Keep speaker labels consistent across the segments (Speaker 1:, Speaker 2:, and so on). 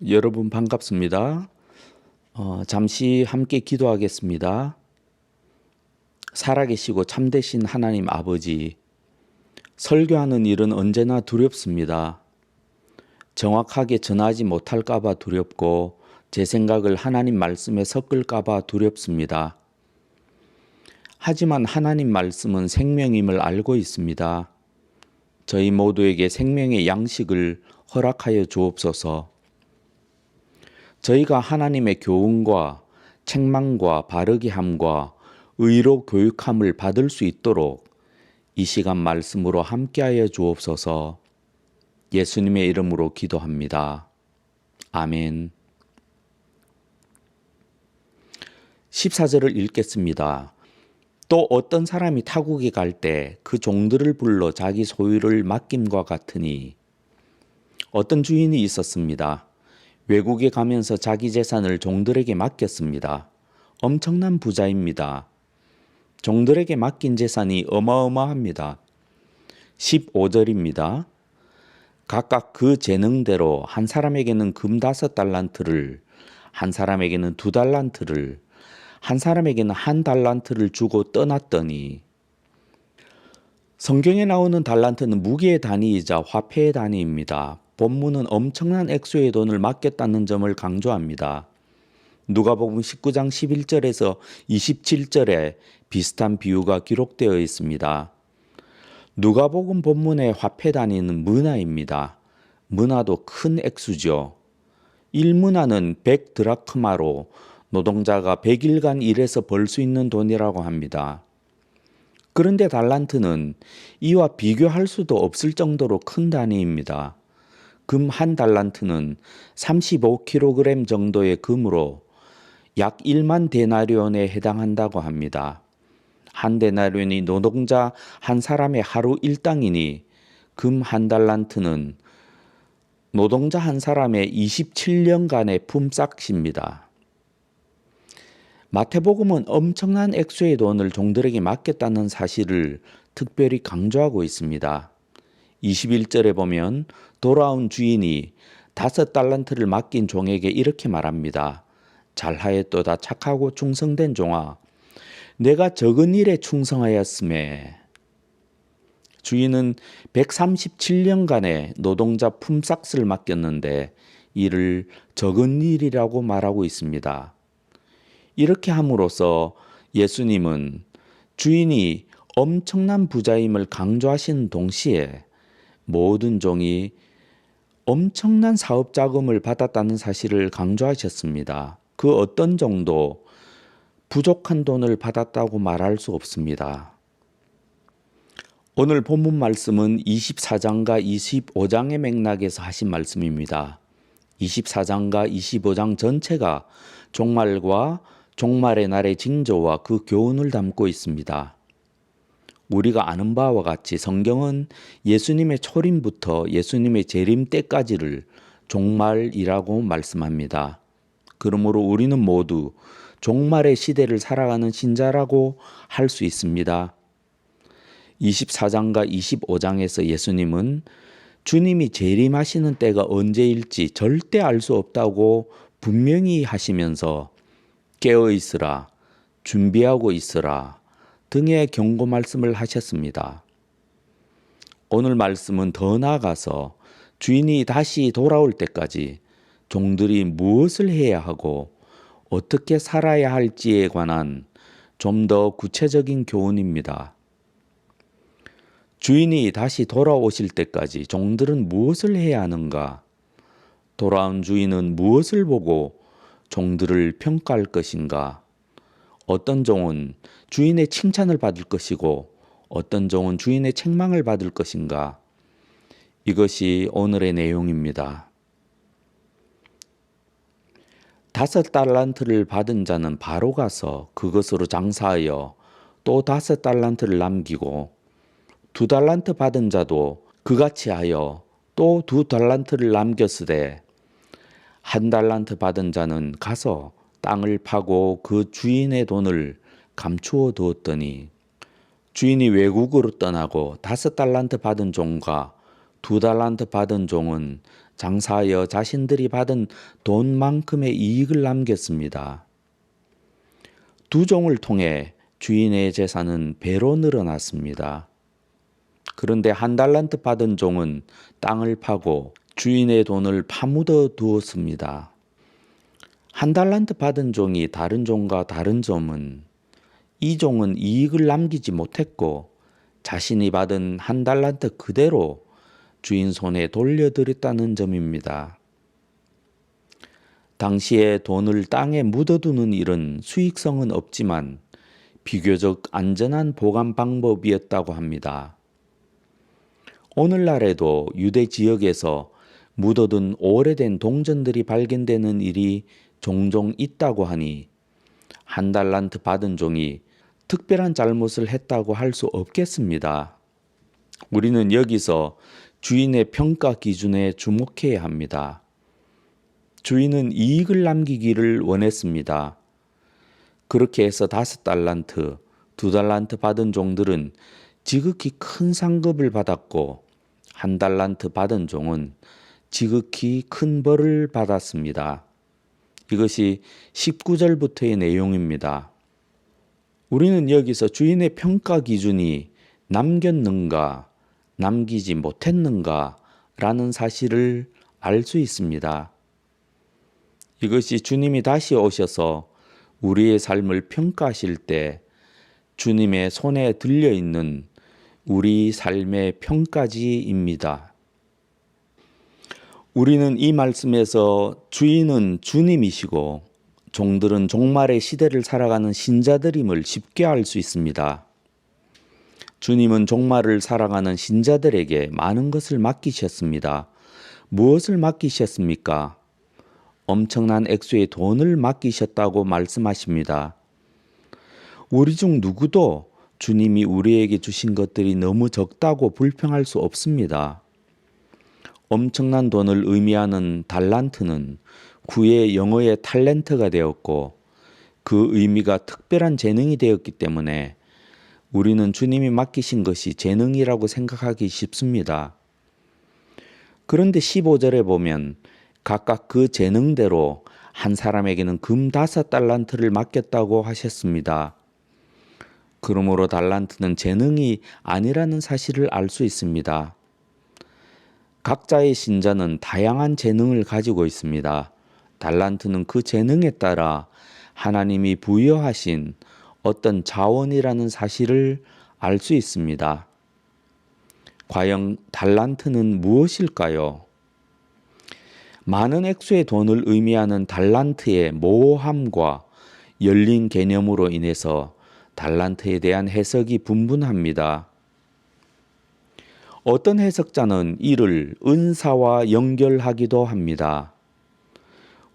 Speaker 1: 여러분 반갑습니다. 잠시 함께 기도하겠습니다. 살아계시고 참되신 하나님 아버지, 설교하는 일은 언제나 두렵습니다. 정확하게 전하지 못할까봐 두렵고 제 생각을 하나님 말씀에 섞을까봐 두렵습니다. 하지만 하나님 말씀은 생명임을 알고 있습니다. 저희 모두에게 생명의 양식을 허락하여 주옵소서. 저희가 하나님의 교훈과 책망과 바르게 함과 의로 교육함을 받을 수 있도록 이 시간 말씀으로 함께하여 주옵소서. 예수님의 이름으로 기도합니다. 아멘. 14절을 읽겠습니다. 또 어떤 사람이 타국에 갈 때 그 종들을 불러 자기 소유를 맡김과 같으니, 어떤 주인이 있었습니다. 외국에 가면서 자기 재산을 종들에게 맡겼습니다. 엄청난 부자입니다. 종들에게 맡긴 재산이 어마어마합니다. 15절입니다. 각각 그 재능대로 한 사람에게는 금 5달란트를, 한 사람에게는 2달란트를, 한 사람에게는 1달란트를 주고 떠났더니, 성경에 나오는 달란트는 무게의 단위이자 화폐의 단위입니다. 본문은 엄청난 액수의 돈을 맡겼다는 점을 강조합니다. 누가복음 19장 11절에서 27절에 비슷한 비유가 기록되어 있습니다. 누가복음 본문의 화폐 단위는 문화입니다. 문화도 큰 액수죠. 1문화는 100드라크마로 노동자가 100일간 일해서 벌 수 있는 돈이라고 합니다. 그런데 달란트는 이와 비교할 수도 없을 정도로 큰 단위입니다. 금 1달란트는 35kg 정도의 금으로 약 1만 데나리온에 해당한다고 합니다. 한 데나리온이 노동자 한 사람의 하루 일당이니 금 1달란트는 노동자 한 사람의 27년간의 품삯입니다. 마태복음은 엄청난 액수의 돈을 종들에게 맡겼다는 사실을 특별히 강조하고 있습니다. 21절에 보면 돌아온 주인이 5달란트를 맡긴 종에게 이렇게 말합니다. 잘하였도다 착하고 충성된 종아, 내가 적은 일에 충성하였음에. 주인은 137년간의 노동자 품삯을 맡겼는데 이를 적은 일이라고 말하고 있습니다. 이렇게 함으로써 예수님은 주인이 엄청난 부자임을 강조하시는 동시에 모든 종이 엄청난 사업 자금을 받았다는 사실을 강조하셨습니다. 그 어떤 종도 부족한 돈을 받았다고 말할 수 없습니다. 오늘 본문 말씀은 24장과 25장의 맥락에서 하신 말씀입니다. 24장과 25장 전체가 종말과 종말의 날의 징조와 그 교훈을 담고 있습니다. 우리가 아는 바와 같이 성경은 예수님의 초림부터 예수님의 재림 때까지를 종말이라고 말씀합니다. 그러므로 우리는 모두 종말의 시대를 살아가는 신자라고 할 수 있습니다. 24장과 25장에서 예수님은 주님이 재림하시는 때가 언제일지 절대 알 수 없다고 분명히 하시면서 깨어 있으라, 준비하고 있으라 등의 경고 말씀을 하셨습니다. 오늘 말씀은 더 나아가서 주인이 다시 돌아올 때까지 종들이 무엇을 해야 하고 어떻게 살아야 할지에 관한 좀 더 구체적인 교훈입니다. 주인이 다시 돌아오실 때까지 종들은 무엇을 해야 하는가? 돌아온 주인은 무엇을 보고 종들을 평가할 것인가? 어떤 종은 주인의 칭찬을 받을 것이고 어떤 종은 주인의 책망을 받을 것인가? 이것이 오늘의 내용입니다. 5달란트를 받은 자는 바로 가서 그것으로 장사하여 또 5달란트를 남기고 2달란트 받은 자도 그같이 하여 또 2달란트를 남겼으되 1달란트 받은 자는 가서 땅을 파고 그 주인의 돈을 감추어 두었더니 주인이 외국으로 떠나고 5달란트 받은 종과 2달란트 받은 종은 장사하여 자신들이 받은 돈만큼의 이익을 남겼습니다. 두 종을 통해 주인의 재산은 배로 늘어났습니다. 그런데 1달란트 받은 종은 땅을 파고 주인의 돈을 파묻어 두었습니다. 1달란트 받은 종이 다른 종과 다른 점은 이 종은 이익을 남기지 못했고 자신이 받은 1달란트 그대로 주인 손에 돌려드렸다는 점입니다. 당시에 돈을 땅에 묻어두는 일은 수익성은 없지만 비교적 안전한 보관 방법이었다고 합니다. 오늘날에도 유대 지역에서 묻어둔 오래된 동전들이 발견되는 일이 종종 있다고 하니 1달란트 받은 종이 특별한 잘못을 했다고 할 수 없겠습니다. 우리는 여기서 주인의 평가 기준에 주목해야 합니다. 주인은 이익을 남기기를 원했습니다. 그렇게 해서 5달란트, 2달란트 받은 종들은 지극히 큰 상급을 받았고 1달란트 받은 종은 지극히 큰 벌을 받았습니다. 이것이 19절부터의 내용입니다. 우리는 여기서 주인의 평가 기준이 남겼는가, 남기지 못했는가 라는 사실을 알 수 있습니다. 이것이 주님이 다시 오셔서 우리의 삶을 평가하실 때 주님의 손에 들려있는 우리 삶의 평가지입니다. 우리는 이 말씀에서 주인은 주님이시고 종들은 종말의 시대를 살아가는 신자들임을 쉽게 알 수 있습니다. 주님은 종말을 살아가는 신자들에게 많은 것을 맡기셨습니다. 무엇을 맡기셨습니까? 엄청난 액수의 돈을 맡기셨다고 말씀하십니다. 우리 중 누구도 주님이 우리에게 주신 것들이 너무 적다고 불평할 수 없습니다. 엄청난 돈을 의미하는 달란트는 구의 영어의 탤런트가 되었고 그 의미가 특별한 재능이 되었기 때문에 우리는 주님이 맡기신 것이 재능이라고 생각하기 쉽습니다. 그런데 15절에 보면 각각 그 재능대로 한 사람에게는 금 5달란트를 맡겼다고 하셨습니다. 그러므로 달란트는 재능이 아니라는 사실을 알 수 있습니다. 각자의 신자는 다양한 재능을 가지고 있습니다. 달란트는 그 재능에 따라 하나님이 부여하신 어떤 자원이라는 사실을 알 수 있습니다. 과연 달란트는 무엇일까요? 많은 액수의 돈을 의미하는 달란트의 모호함과 열린 개념으로 인해서 달란트에 대한 해석이 분분합니다. 어떤 해석자는 이를 은사와 연결하기도 합니다.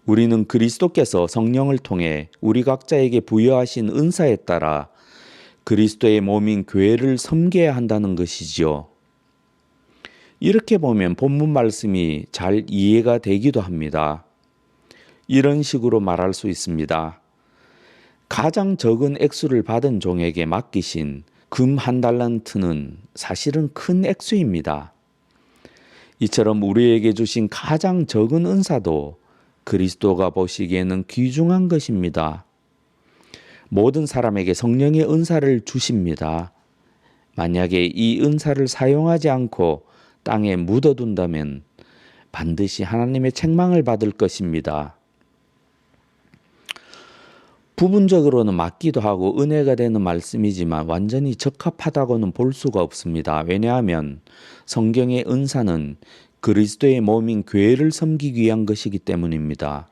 Speaker 1: 우리는 그리스도께서 성령을 통해 우리 각자에게 부여하신 은사에 따라 그리스도의 몸인 교회를 섬겨야 한다는 것이지요. 이렇게 보면 본문 말씀이 잘 이해가 되기도 합니다. 이런 식으로 말할 수 있습니다. 가장 적은 액수를 받은 종에게 맡기신 금 1달란트는 사실은 큰 액수입니다. 이처럼 우리에게 주신 가장 적은 은사도 그리스도가 보시기에는 귀중한 것입니다. 모든 사람에게 성령의 은사를 주십니다. 만약에 이 은사를 사용하지 않고 땅에 묻어둔다면 반드시 하나님의 책망을 받을 것입니다. 부분적으로는 맞기도 하고 은혜가 되는 말씀이지만 완전히 적합하다고는 볼 수가 없습니다. 왜냐하면 성경의 은사는 그리스도의 몸인 교회를 섬기기 위한 것이기 때문입니다.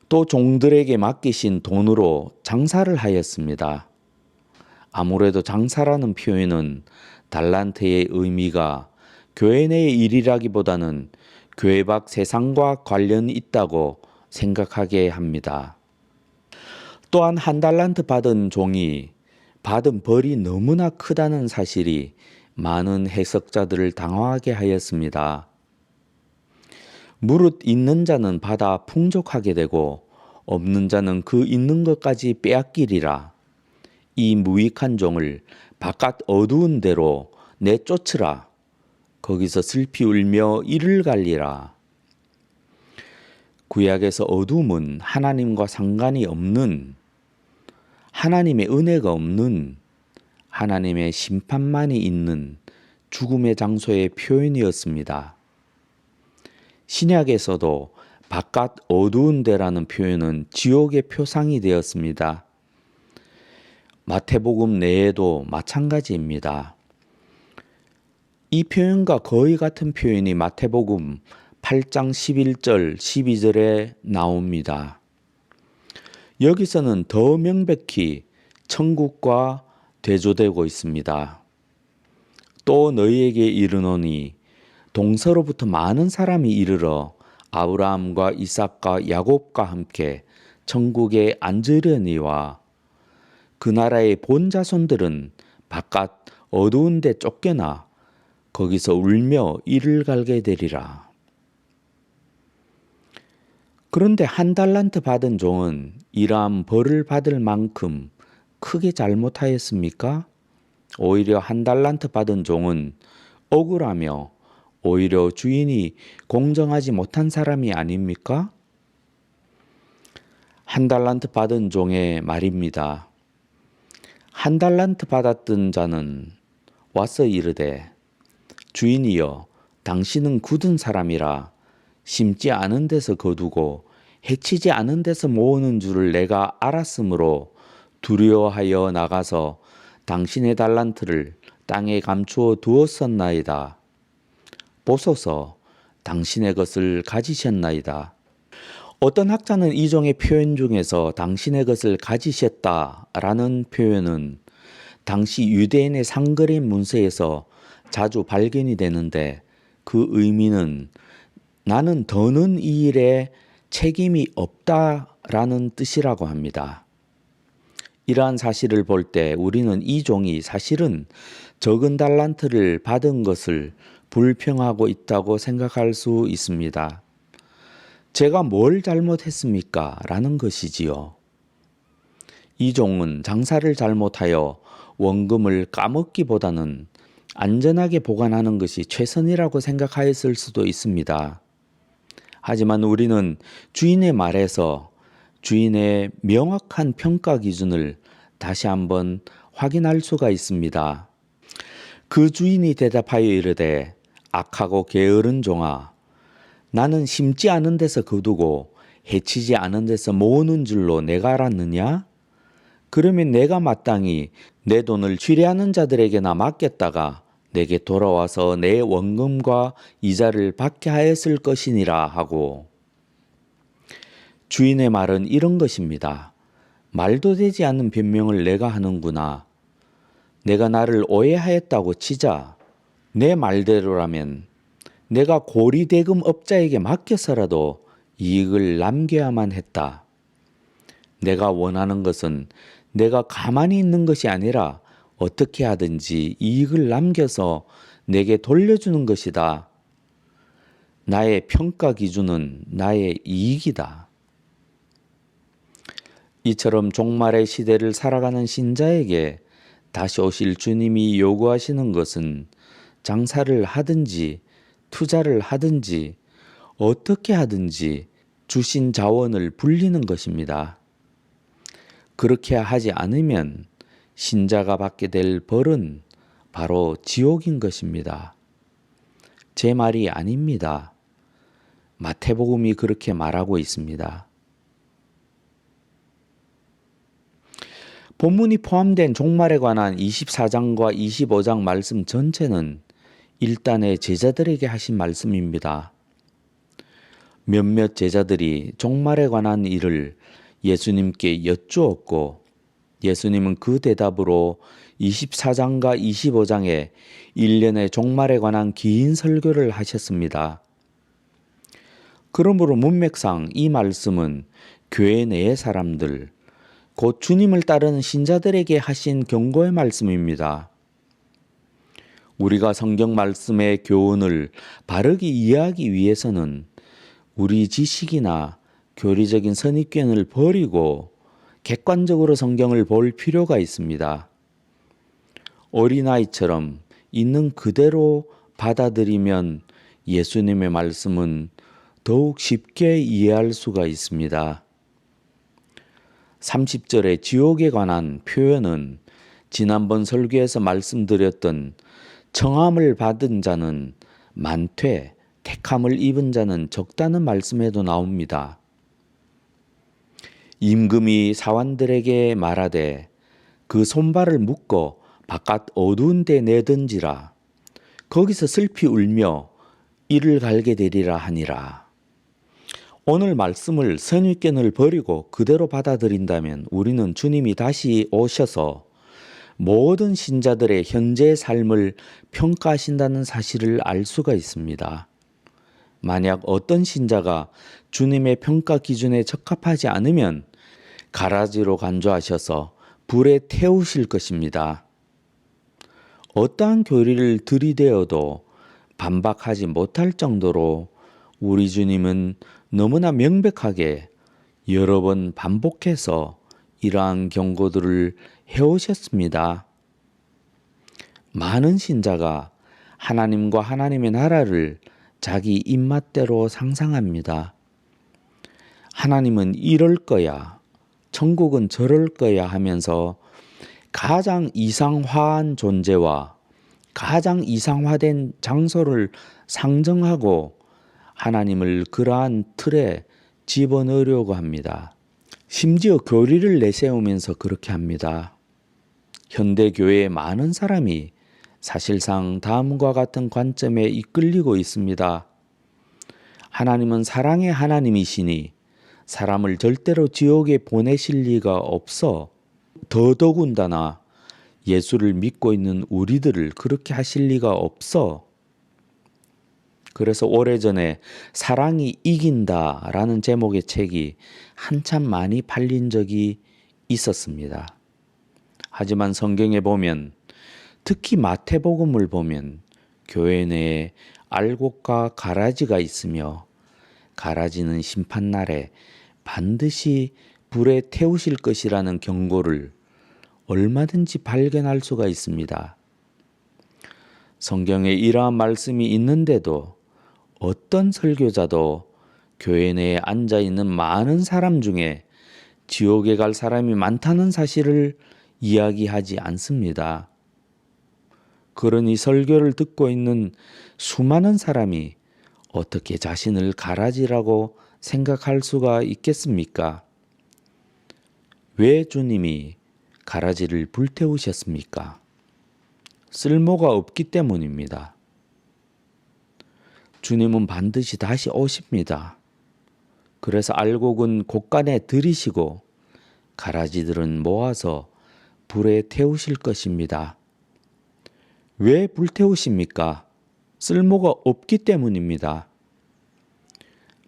Speaker 1: 또 종들에게 맡기신 돈으로 장사를 하였습니다. 아무래도 장사라는 표현은 달란트의 의미가 교회 내의 일이라기보다는 교회 밖 세상과 관련이 있다고 생각하게 합니다. 또한 1달란트 받은 종이 받은 벌이 너무나 크다는 사실이 많은 해석자들을 당황하게 하였습니다. 무릇 있는 자는 받아 풍족하게 되고 없는 자는 그 있는 것까지 빼앗기리라. 이 무익한 종을 바깥 어두운 데로 내쫓으라. 거기서 슬피 울며 이를 갈리라. 구약에서 어둠은 하나님과 상관이 없는, 하나님의 은혜가 없는, 하나님의 심판만이 있는 죽음의 장소의 표현이었습니다. 신약에서도 바깥 어두운 데라는 표현은 지옥의 표상이 되었습니다. 마태복음 내에도 마찬가지입니다. 이 표현과 거의 같은 표현이 마태복음 8장 11절, 12절에 나옵니다. 여기서는 더 명백히 천국과 대조되고 있습니다. 또 너희에게 이르노니 동서로부터 많은 사람이 이르러 아브라함과 이삭과 야곱과 함께 천국에 앉으려니와 그 나라의 본 자손들은 바깥 어두운 데 쫓겨나 거기서 울며 이를 갈게 되리라. 그런데 한 달란트 받은 종은 이러한 벌을 받을 만큼 크게 잘못하였습니까? 오히려 한 달란트 받은 종은 억울하며 오히려 주인이 공정하지 못한 사람이 아닙니까? 한 달란트 받은 종의 말입니다. 한 달란트 받았던 자는 와서 이르되 주인이여 당신은 굳은 사람이라 심지 않은 데서 거두고 해치지 않은 데서 모으는 줄을 내가 알았으므로 두려워하여 나가서 당신의 달란트를 땅에 감추어 두었었나이다. 보소서 당신의 것을 가지셨나이다. 어떤 학자는 이 종의 표현 중에서 당신의 것을 가지셨다라는 표현은 당시 유대인의 상거래 문서에서 자주 발견이 되는데 그 의미는 나는 더는 이 일에 책임이 없다라는 뜻이라고 합니다. 이러한 사실을 볼 때 우리는 이 종이 사실은 적은 달란트를 받은 것을 불평하고 있다고 생각할 수 있습니다. 제가 뭘 잘못했습니까? 라는 것이지요. 이 종은 장사를 잘못하여 원금을 까먹기보다는 안전하게 보관하는 것이 최선이라고 생각하였을 수도 있습니다. 하지만 우리는 주인의 말에서 주인의 명확한 평가 기준을 다시 한번 확인할 수가 있습니다. 그 주인이 대답하여 이르되 악하고 게으른 종아, 나는 심지 않은 데서 거두고 해치지 않은 데서 모으는 줄로 내가 알았느냐? 그러면 내가 마땅히 내 돈을 취리하는 자들에게나 맡겼다가 내게 돌아와서 내 원금과 이자를 받게 하였을 것이니라 하고, 주인의 말은 이런 것입니다. 말도 되지 않는 변명을 내가 하는구나. 내가 나를 오해하였다고 치자. 내 말대로라면 내가 고리대금 업자에게 맡겨서라도 이익을 남겨야만 했다. 내가 원하는 것은 내가 가만히 있는 것이 아니라 어떻게 하든지 이익을 남겨서 내게 돌려주는 것이다. 나의 평가 기준은 나의 이익이다. 이처럼 종말의 시대를 살아가는 신자에게 다시 오실 주님이 요구하시는 것은 장사를 하든지 투자를 하든지 어떻게 하든지 주신 자원을 불리는 것입니다. 그렇게 하지 않으면 신자가 받게 될 벌은 바로 지옥인 것입니다. 제 말이 아닙니다. 마태복음이 그렇게 말하고 있습니다. 본문이 포함된 종말에 관한 24장과 25장 말씀 전체는 일단의 제자들에게 하신 말씀입니다. 몇몇 제자들이 종말에 관한 일을 예수님께 여쭈었고 예수님은 그 대답으로 24장과 25장에 일련의 종말에 관한 긴 설교를 하셨습니다. 그러므로 문맥상 이 말씀은 교회 내의 사람들, 곧 주님을 따르는 신자들에게 하신 경고의 말씀입니다. 우리가 성경 말씀의 교훈을 바르게 이해하기 위해서는 우리 지식이나 교리적인 선입견을 버리고 객관적으로 성경을 볼 필요가 있습니다. 어린아이처럼 있는 그대로 받아들이면 예수님의 말씀은 더욱 쉽게 이해할 수가 있습니다. 30절의 지옥에 관한 표현은 지난번 설교에서 말씀드렸던 청함을 받은 자는 많되 택함을 입은 자는 적다는 말씀에도 나옵니다. 임금이 사환들에게 말하되 그 손발을 묶어 바깥 어두운 데 내던지라. 거기서 슬피 울며 이를 갈게 되리라 하니라. 오늘 말씀을 선입견을 버리고 그대로 받아들인다면 우리는 주님이 다시 오셔서 모든 신자들의 현재 삶을 평가하신다는 사실을 알 수가 있습니다. 만약 어떤 신자가 주님의 평가 기준에 적합하지 않으면 가라지로 간주하셔서 불에 태우실 것입니다. 어떠한 교리를 들이대어도 반박하지 못할 정도로 우리 주님은 너무나 명백하게 여러 번 반복해서 이러한 경고들을 해오셨습니다. 많은 신자가 하나님과 하나님의 나라를 자기 입맛대로 상상합니다. 하나님은 이럴 거야, 천국은 저럴 거야 하면서 가장 이상화한 존재와 가장 이상화된 장소를 상정하고 하나님을 그러한 틀에 집어넣으려고 합니다. 심지어 교리를 내세우면서 그렇게 합니다. 현대 교회의 많은 사람이 사실상 다음과 같은 관점에 이끌리고 있습니다. 하나님은 사랑의 하나님이시니 사람을 절대로 지옥에 보내실 리가 없어 더더군다나 예수를 믿고 있는 우리들을 그렇게 하실 리가 없어. 그래서 오래전에 사랑이 이긴다라는 제목의 책이 한참 많이 팔린 적이 있었습니다. 하지만 성경에 보면 특히 마태복음을 보면 교회 내에 알곡과 가라지가 있으며 가라지는 심판날에 반드시 불에 태우실 것이라는 경고를 얼마든지 발견할 수가 있습니다. 성경에 이러한 말씀이 있는데도 어떤 설교자도 교회 내에 앉아있는 많은 사람 중에 지옥에 갈 사람이 많다는 사실을 이야기하지 않습니다. 그러니 설교를 듣고 있는 수많은 사람이 어떻게 자신을 가라지라고 생각할 수가 있겠습니까? 왜 주님이 가라지를 불태우셨습니까? 쓸모가 없기 때문입니다. 주님은 반드시 다시 오십니다. 그래서 알곡은 곳간에 들이시고 가라지들은 모아서 불에 태우실 것입니다. 왜 불태우십니까? 쓸모가 없기 때문입니다.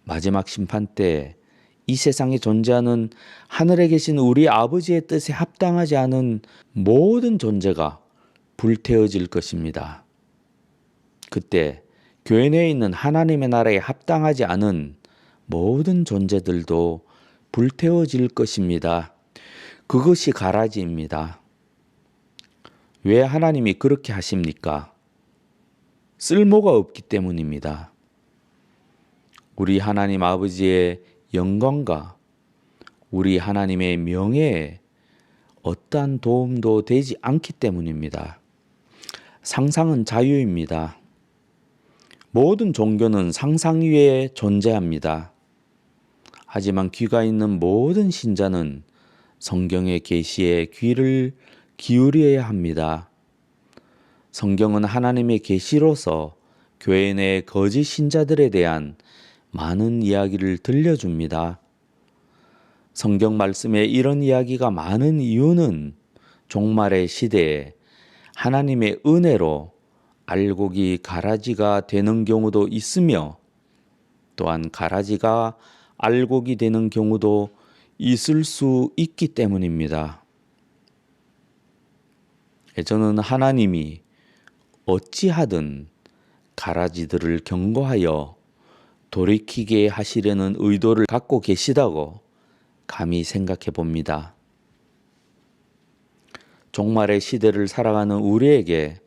Speaker 1: 마지막 심판 때 이 세상에 존재하는 하늘에 계신 우리 아버지의 뜻에 합당하지 않은 모든 존재가 불태워질 것입니다. 그때 교회 내에 있는 하나님의 나라에 합당하지 않은 모든 존재들도 불태워질 것입니다. 그것이 가라지입니다. 왜 하나님이 그렇게 하십니까? 쓸모가 없기 때문입니다. 우리 하나님 아버지의 영광과 우리 하나님의 명예에 어떠한 도움도 되지 않기 때문입니다. 상상은 자유입니다. 모든 종교는 상상 위에 존재합니다. 하지만 귀가 있는 모든 신자는 성경의 계시에 귀를 기울여야 합니다. 성경은 하나님의 계시로서 교회 내 거짓 신자들에 대한 많은 이야기를 들려줍니다. 성경 말씀에 이런 이야기가 많은 이유는 종말의 시대에 하나님의 은혜로 알곡이 가라지가 되는 경우도 있으며 또한 가라지가 알곡이 되는 경우도 있을 수 있기 때문입니다. 저는 하나님이 어찌하든 가라지들을 경고하여 돌이키게 하시려는 의도를 갖고 계시다고 감히 생각해 봅니다. 종말의 시대를 살아가는 우리에게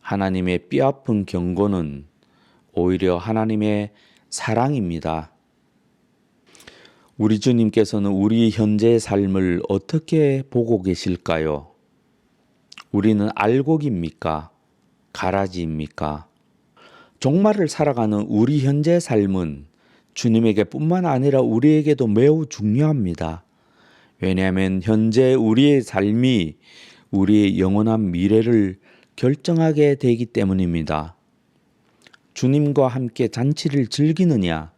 Speaker 1: 하나님의 뼈아픈 경고는 오히려 하나님의 사랑입니다. 우리 주님께서는 우리 현재의 삶을 어떻게 보고 계실까요? 우리는 알곡입니까? 가라지입니까? 종말을 살아가는 우리 현재의 삶은 주님에게 뿐만 아니라 우리에게도 매우 중요합니다. 왜냐하면 현재 우리의 삶이 우리의 영원한 미래를 결정하게 되기 때문입니다. 주님과 함께 잔치를 즐기느냐,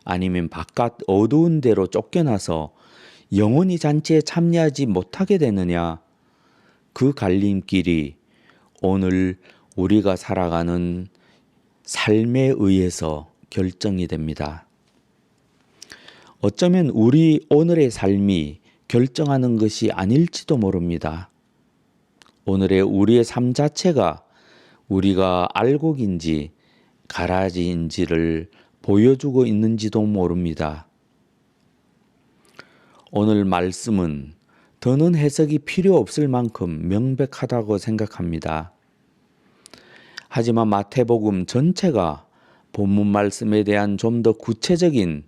Speaker 1: 아니면 바깥 어두운 데로 쫓겨나서 영원히 잔치에 참여하지 못하게 되느냐, 그 갈림길이 오늘 우리가 살아가는 삶에 의해서 결정이 됩니다. 어쩌면 우리 오늘의 삶이 결정하는 것이 아닐지도 모릅니다. 오늘의 우리의 삶 자체가 우리가 알곡인지 가라지인지를 보여주고 있는지도 모릅니다. 오늘 말씀은 더는 해석이 필요 없을 만큼 명백하다고 생각합니다. 하지만 마태복음 전체가 본문 말씀에 대한 좀 더 구체적인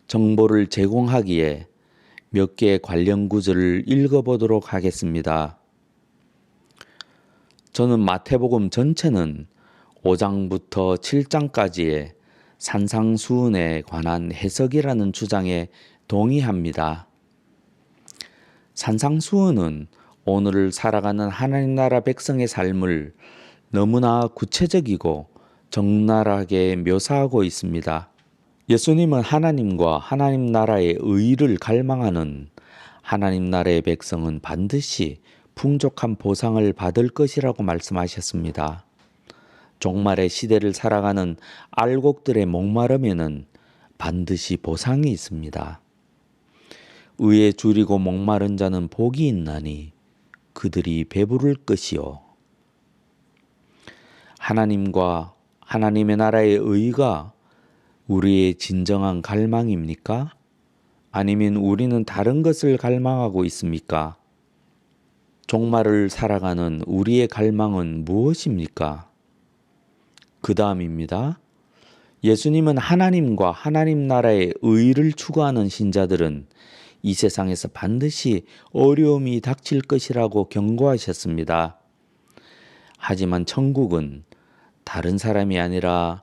Speaker 1: 정보를 제공하기에 몇 개의 관련 구절을 읽어보도록 하겠습니다. 저는 마태복음 전체는 5장부터 7장까지의 산상수훈에 관한 해석이라는 주장에 동의합니다. 산상수훈은 오늘을 살아가는 하나님 나라 백성의 삶을 너무나 구체적이고 적나라하게 묘사하고 있습니다. 예수님은 하나님과 하나님 나라의 의를 갈망하는 하나님 나라의 백성은 반드시 풍족한 보상을 받을 것이라고 말씀하셨습니다. 종말의 시대를 살아가는 알곡들의 목마름에는 반드시 보상이 있습니다. 의에 줄이고 목마른 자는 복이 있나니 그들이 배부를 것이요. 하나님과 하나님의 나라의 의가 우리의 진정한 갈망입니까? 아니면 우리는 다른 것을 갈망하고 있습니까? 종말을 살아가는 우리의 갈망은 무엇입니까? 그 다음입니다. 예수님은 하나님과 하나님 나라의 의를 추구하는 신자들은 이 세상에서 반드시 어려움이 닥칠 것이라고 경고하셨습니다. 하지만 천국은 다른 사람이 아니라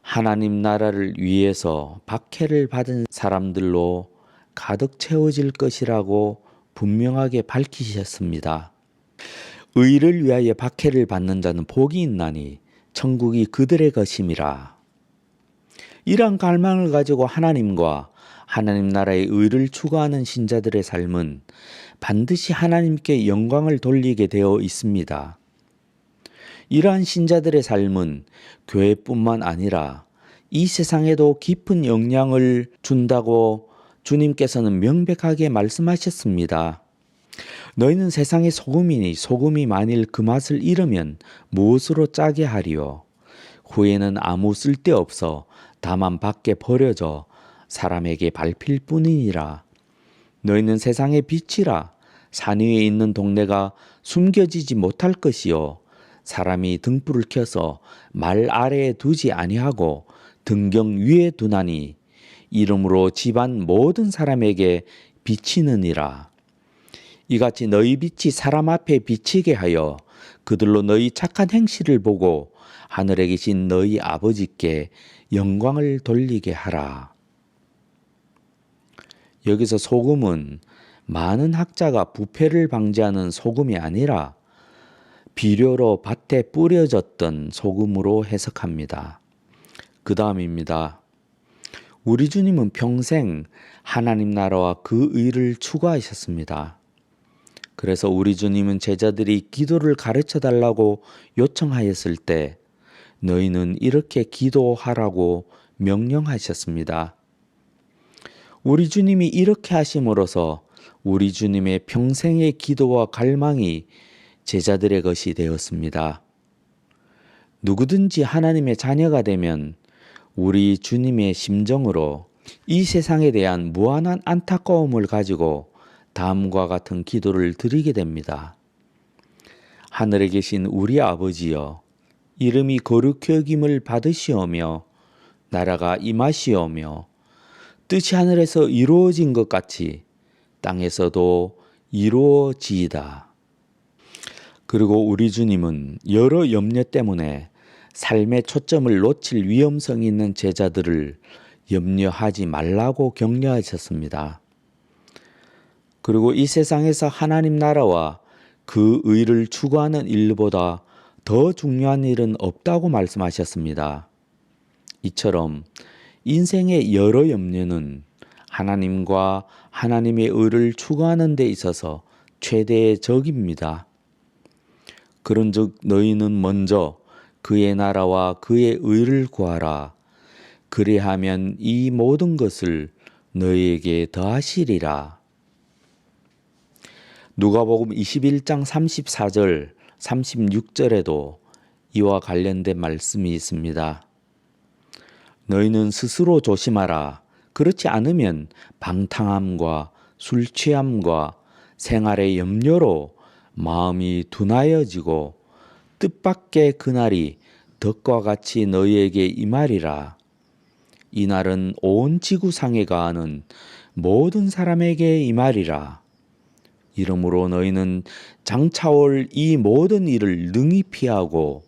Speaker 1: 하나님 나라를 위해서 박해를 받은 사람들로 가득 채워질 것이라고 분명하게 밝히셨습니다. 의를 위하여 박해를 받는 자는 복이 있나니 천국이 그들의 것임이라. 이러한 갈망을 가지고 하나님과 하나님 나라의 의를 추구하는 신자들의 삶은 반드시 하나님께 영광을 돌리게 되어 있습니다. 이러한 신자들의 삶은 교회뿐만 아니라 이 세상에도 깊은 영향을 준다고 주님께서는 명백하게 말씀하셨습니다. 너희는 세상의 소금이니 소금이 만일 그 맛을 잃으면 무엇으로 짜게 하리요? 후에는 아무 쓸데없어 다만 밖에 버려져 사람에게 밟힐 뿐이니라. 너희는 세상의 빛이라. 산 위에 있는 동네가 숨겨지지 못할 것이요 사람이 등불을 켜서 말 아래에 두지 아니하고 등경 위에 두나니 이름으로 집안 모든 사람에게 비치느니라. 이같이 너희 빛이 사람 앞에 비치게 하여 그들로 너희 착한 행실을 보고 하늘에 계신 너희 아버지께 영광을 돌리게 하라. 여기서 소금은 많은 학자가 부패를 방지하는 소금이 아니라 비료로 밭에 뿌려졌던 소금으로 해석합니다. 그 다음입니다. 우리 주님은 평생 하나님 나라와 그 의를 추구하셨습니다. 그래서 우리 주님은 제자들이 기도를 가르쳐 달라고 요청하였을 때 너희는 이렇게 기도하라고 명령하셨습니다. 우리 주님이 이렇게 하심으로써 우리 주님의 평생의 기도와 갈망이 제자들의 것이 되었습니다. 누구든지 하나님의 자녀가 되면 우리 주님의 심정으로 이 세상에 대한 무한한 안타까움을 가지고 다음과 같은 기도를 드리게 됩니다. 하늘에 계신 우리 아버지여, 이름이 거룩히 여김을 받으시오며 나라가 임하시오며 뜻이 하늘에서 이루어진 것 같이 땅에서도 이루어지이다. 그리고 우리 주님은 여러 염려 때문에 삶의 초점을 놓칠 위험성이 있는 제자들을 염려하지 말라고 격려하셨습니다. 그리고 이 세상에서 하나님 나라와 그 의를 추구하는 일보다 더 중요한 일은 없다고 말씀하셨습니다. 이처럼 인생의 여러 염려는 하나님과 하나님의 의를 추구하는 데 있어서 최대의 적입니다. 그런즉 너희는 먼저 그의 나라와 그의 의를 구하라. 그리하면 이 모든 것을 너희에게 더하시리라. 누가복음 21장 34절, 36절에도 이와 관련된 말씀이 있습니다. 너희는 스스로 조심하라. 그렇지 않으면 방탕함과 술 취함과 생활의 염려로 마음이 둔하여지고 뜻밖의 그날이 덕과 같이 너희에게 임하리라. 이 날은 온 지구상에 가하는 모든 사람에게 임하리라. 이러므로 너희는 장차올 이 모든 일을 능히 피하고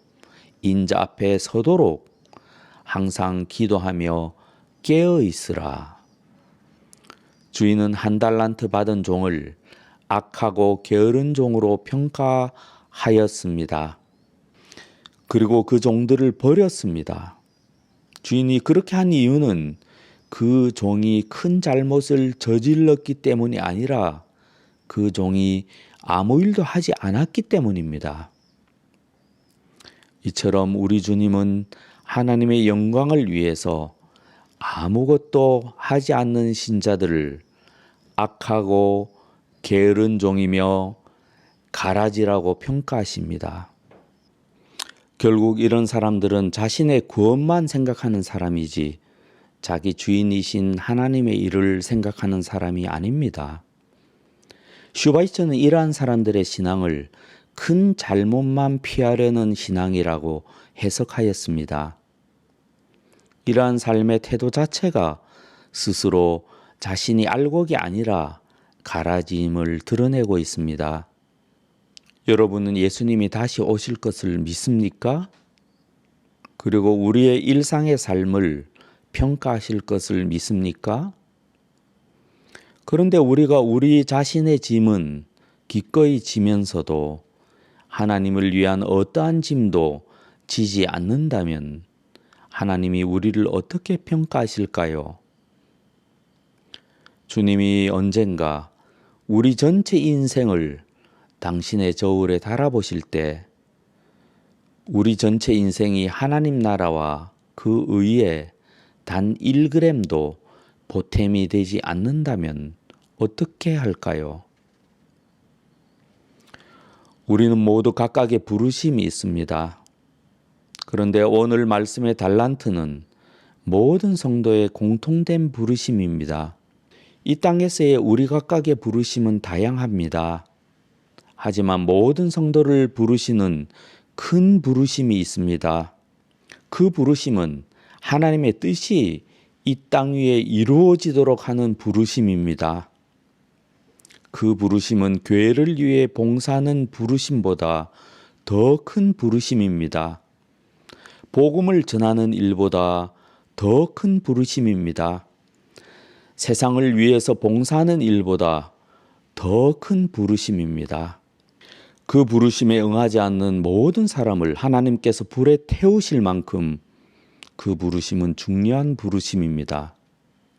Speaker 1: 인자 앞에 서도록 항상 기도하며 깨어 있으라. 주인은 한 달란트 받은 종을 악하고 게으른 종으로 평가하였습니다. 그리고 그 종들을 버렸습니다. 주인이 그렇게 한 이유는 그 종이 큰 잘못을 저질렀기 때문이 아니라 그 종이 아무 일도 하지 않았기 때문입니다. 이처럼 우리 주님은 하나님의 영광을 위해서 아무것도 하지 않는 신자들을 악하고 게으른 종이며 가라지라고 평가하십니다. 결국 이런 사람들은 자신의 구원만 생각하는 사람이지 자기 주인이신 하나님의 일을 생각하는 사람이 아닙니다. 슈바이처는 이러한 사람들의 신앙을 큰 잘못만 피하려는 신앙이라고 해석하였습니다. 이러한 삶의 태도 자체가 스스로 자신이 알곡이 아니라 가라지임을 드러내고 있습니다. 여러분은 예수님이 다시 오실 것을 믿습니까? 그리고 우리의 일상의 삶을 평가하실 것을 믿습니까? 그런데 우리가 우리 자신의 짐은 기꺼이 지면서도 하나님을 위한 어떠한 짐도 지지 않는다면 하나님이 우리를 어떻게 평가하실까요? 주님이 언젠가 우리 전체 인생을 당신의 저울에 달아보실 때 우리 전체 인생이 하나님 나라와 그 의에 단 1g도 보탬이 되지 않는다면 어떻게 할까요? 우리는 모두 각각의 부르심이 있습니다. 그런데 오늘 말씀의 달란트는 모든 성도의 공통된 부르심입니다. 이 땅에서의 우리 각각의 부르심은 다양합니다. 하지만 모든 성도를 부르시는 큰 부르심이 있습니다. 그 부르심은 하나님의 뜻이 이 땅 위에 이루어지도록 하는 부르심입니다. 그 부르심은 교회를 위해 봉사하는 부르심보다 더 큰 부르심입니다. 복음을 전하는 일보다 더 큰 부르심입니다. 세상을 위해서 봉사하는 일보다 더 큰 부르심입니다. 그 부르심에 응하지 않는 모든 사람을 하나님께서 불에 태우실 만큼 그 부르심은 중요한 부르심입니다.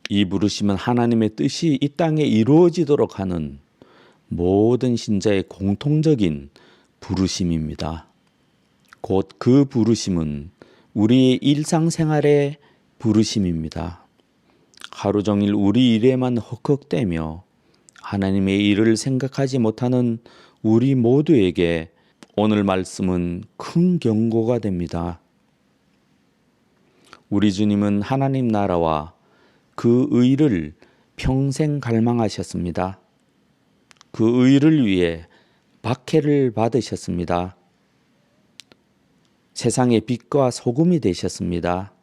Speaker 1: 이 부르심은 하나님의 뜻이 이 땅에 이루어지도록 하는 모든 신자의 공통적인 부르심입니다. 곧 그 부르심은 우리의 일상생활의 부르심입니다. 하루 종일 우리 일에만 헉헉대며 하나님의 일을 생각하지 못하는 우리 모두에게 오늘 말씀은 큰 경고가 됩니다. 우리 주님은 하나님 나라와 그 의를 평생 갈망하셨습니다. 그 의를 위해 박해를 받으셨습니다. 세상의 빛과 소금이 되셨습니다.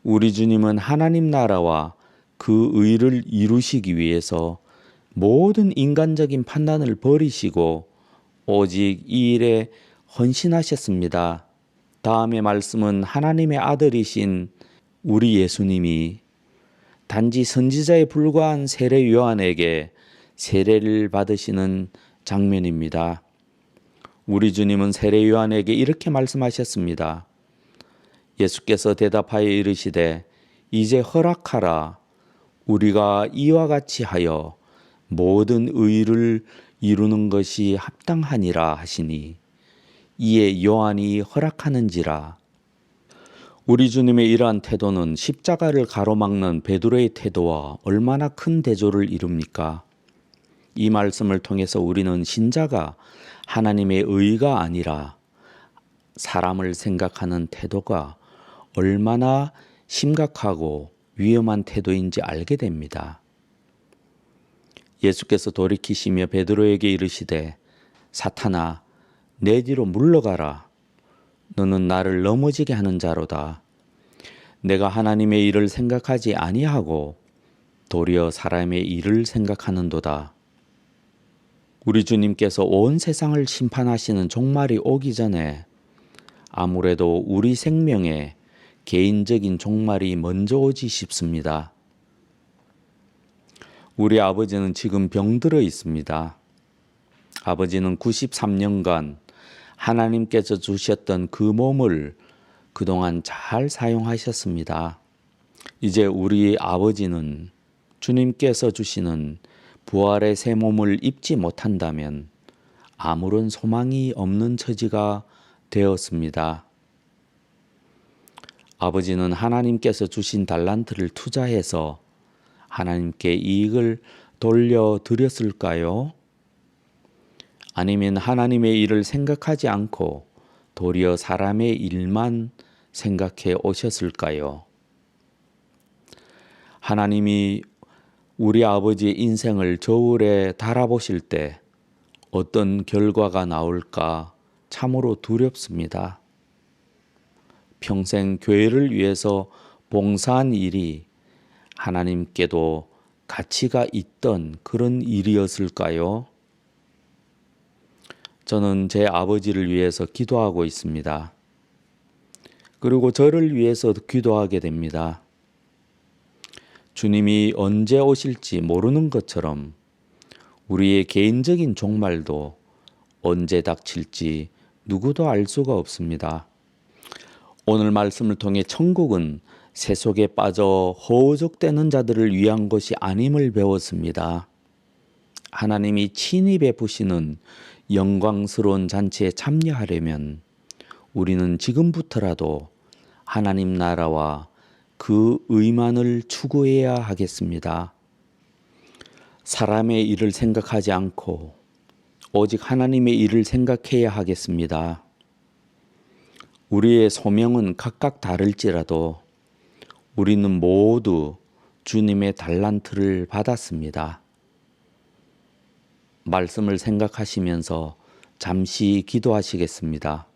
Speaker 1: 우리 주님은 하나님 나라와 그 의를 이루시기 위해서 모든 인간적인 판단을 버리시고 오직 이 일에 헌신하셨습니다. 다음의 말씀은 하나님의 아들이신 우리 예수님이 단지 선지자에 불과한 세례 요한에게 세례를 받으시는 장면입니다. 우리 주님은 세례 요한에게 이렇게 말씀하셨습니다. 예수께서 대답하여 이르시되 이제 허락하라. 우리가 이와 같이 하여 모든 의를 이루는 것이 합당하니라 하시니 이에 요한이 허락하는지라. 우리 주님의 이러한 태도는 십자가를 가로막는 베드로의 태도와 얼마나 큰 대조를 이룹니까? 이 말씀을 통해서 우리는 신자가 하나님의 의가 아니라 사람을 생각하는 태도가 얼마나 심각하고 위험한 태도인지 알게 됩니다. 예수께서 돌이키시며 베드로에게 이르시되 사탄아 내 뒤로 물러가라. 너는 나를 넘어지게 하는 자로다. 내가 하나님의 일을 생각하지 아니하고 도리어 사람의 일을 생각하는도다. 우리 주님께서 온 세상을 심판하시는 종말이 오기 전에 아무래도 우리 생명에 개인적인 종말이 먼저 오지 싶습니다. 우리 아버지는 지금 병들어 있습니다. 아버지는 93년간 하나님께서 주셨던 그 몸을 그동안 잘 사용하셨습니다. 이제 우리 아버지는 주님께서 주시는 부활의 새 몸을 입지 못한다면 아무런 소망이 없는 처지가 되었습니다. 아버지는 하나님께서 주신 달란트를 투자해서 하나님께 이익을 돌려드렸을까요? 아니면 하나님의 일을 생각하지 않고 도리어 사람의 일만 생각해 오셨을까요? 하나님이 우리 아버지의 인생을 저울에 달아보실 때 어떤 결과가 나올까 참으로 두렵습니다. 평생 교회를 위해서 봉사한 일이 하나님께도 가치가 있던 그런 일이었을까요? 저는 제 아버지를 위해서 기도하고 있습니다. 그리고 저를 위해서 기도하게 됩니다. 주님이 언제 오실지 모르는 것처럼 우리의 개인적인 종말도 언제 닥칠지 누구도 알 수가 없습니다. 오늘 말씀을 통해 천국은 세속에 빠져 허우적대는 자들을 위한 것이 아님을 배웠습니다. 하나님이 친히 베푸시는 영광스러운 잔치에 참여하려면 우리는 지금부터라도 하나님 나라와 그 의만을 추구해야 하겠습니다. 사람의 일을 생각하지 않고 오직 하나님의 일을 생각해야 하겠습니다. 우리의 소명은 각각 다를지라도 우리는 모두 주님의 달란트를 받았습니다. 말씀을 생각하시면서 잠시 기도하시겠습니다.